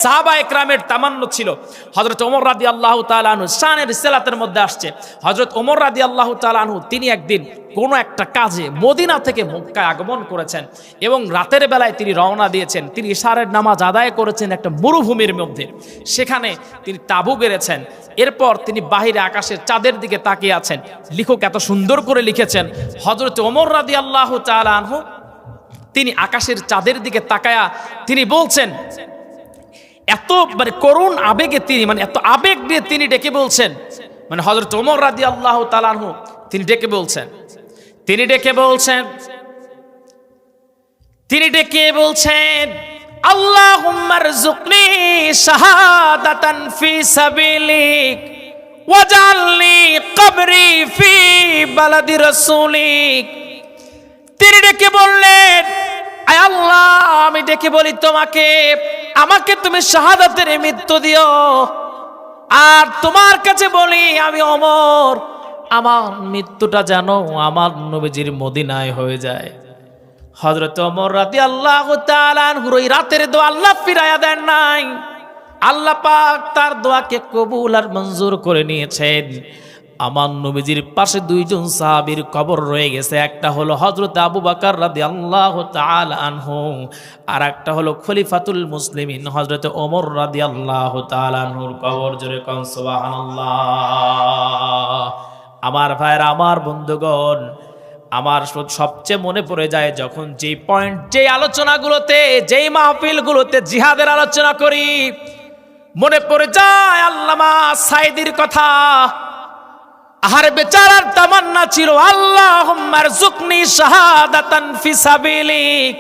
সাহাবা একরামের তামান্না ছিল। হযরত ওমর রাদিয়াল্লাহু তাআলা আনহু শানে রিসালাতের মধ্যে আসছে, হযরত ওমর রাদিয়াল্লাহু তাআলা আনহু তিনি একদিন কোনো একটা কাজে মদিনা থেকে মক্কায় আগমন করেছেন এবং রাতের বেলায় তিনি রওনা দিয়েছেন। তিনি ইশারের নামাজ আদায় করেছেন একটা মরুভূমির মধ্যে, সেখানে তিনি তাঁবু গেড়েছেন। এরপর তিনি বাহিরে আকাশের চাঁদের দিকে তাকিয়ে আছেন। লেখক এত সুন্দর করে লিখেছেন, হযরত ওমর রাদিয়াল্লাহু তাআলা আনহু তিনি আকাশের চাঁদের দিকে তাকায়া তিনি বলছেন, এত করুণ আবেগে তিনি এত আবেগ দিয়ে তিনি ডেকে বলছেন, হযরত ওমর রাদিয়াল্লাহু তাআলা আনহু তিনি ডেকে বলছেন আল্লাহুম্মা রযুকনি শাহাদাতান ফি সাবিলিক ওয়াজআলনি কবরি ফি বালাদি রাসূলিক। তিনি ডেকে বললেন, আয় আল্লাহ, আমি ডেকে বলি তোমাকে, আমাকে তুমি শাহাদাতের মৃত্যু দিও, আর তোমার কাছে বলি আমি ওমর, আমার মৃত্যুটা যেন আমার নবীজির মদিনায় হয়ে যায়। হযরত ওমর রাদিয়াল্লাহু তাআলা আনহুর ওই রাতের দোয়া আল্লাহ ফিরায়া দেন নাই। আল্লাহ পাক তার দোয়াকে কবুল আর মঞ্জুর করে নিয়েছেন। আমার নবীজির পাশে দুইজন সাহাবীর কবর রয়ে গেছে, একটা হলো হযরত আবু বকর রাদিয়াল্লাহু তাআলা আনহু, আর একটা হলো খলিফাতুল মুসলিমিন হযরত ওমর রাদিয়াল্লাহু তাআলা আনহুর কবর। জোরে কোন সুবহানাল্লাহ। আমার ভাইরা, আমার বন্ধুগণ, আমার সবচেয়ে মনে পড়ে যায় যখন যে আলোচনাগুলোতে, যেই মাহফিলগুলোতে জিহাদের আলোচনা করি, মনে পড়ে যায় আল্লামা সাইদির কথা। আহারে বেচারার তামান্না ছিল আল্লাহুম্মা রযুকনি শাহাদাতান ফি সাবিলিক,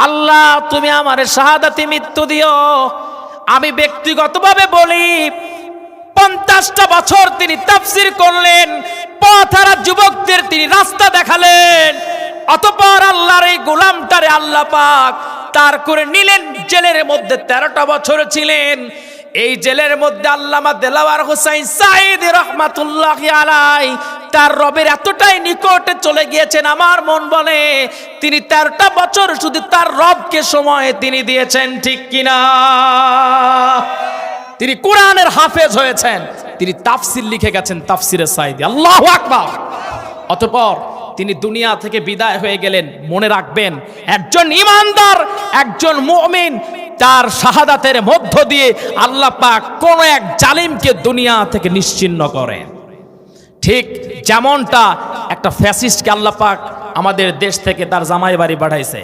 আল্লাহ তুমি আমার শাহাদাতে মৃত্যু দিও। আমি ব্যক্তিগতভাবে বলি, 50টা বছর তিনি তাফসীর করলেন, পথহারা যুবকদের তিনি রাস্তা দেখালেন। অতঃপর আল্লাহর এই গোলামটারে আল্লাহ পাক তার করে নিলেন জেলের মধ্যে। 13টা বছর ছিলেন এই জেলের মধ্যে। আল্লামা দেলাওয়ার হোসাইন সাঈদী রাহমাতুল্লাহি আলাইহি তার রবের এতটাই নিকটে চলে গিয়েছেন, আমার মন বলে তিনি 13টা বছর শুধু তার রবকে সময় তিনি দিয়েছেন, ঠিক কিনা? তিনি কোরআনের হাফেজ হয়েছেন, তিনি তাফসীর লিখে গেছেন, তাফসীরে সাঈদী। আল্লাহু আকবার। অতঃপর তিনি দুনিয়া থেকে বিদায় হয়ে গেলেন। মনে রাখবেন, একজন ঈমানদার, একজন মুমিন, তার শাহাদাতের মধ্য দিয়ে আল্লাহ পাক কোন এক জালিমকে দুনিয়া থেকে নিশ্চিহ্ন করেন। ঠিক যেমনটা একটা ফ্যাসিস্টকে আল্লাহ পাক আমাদের দেশ থেকে তার জামাই বাড়ি পাঠাইছে।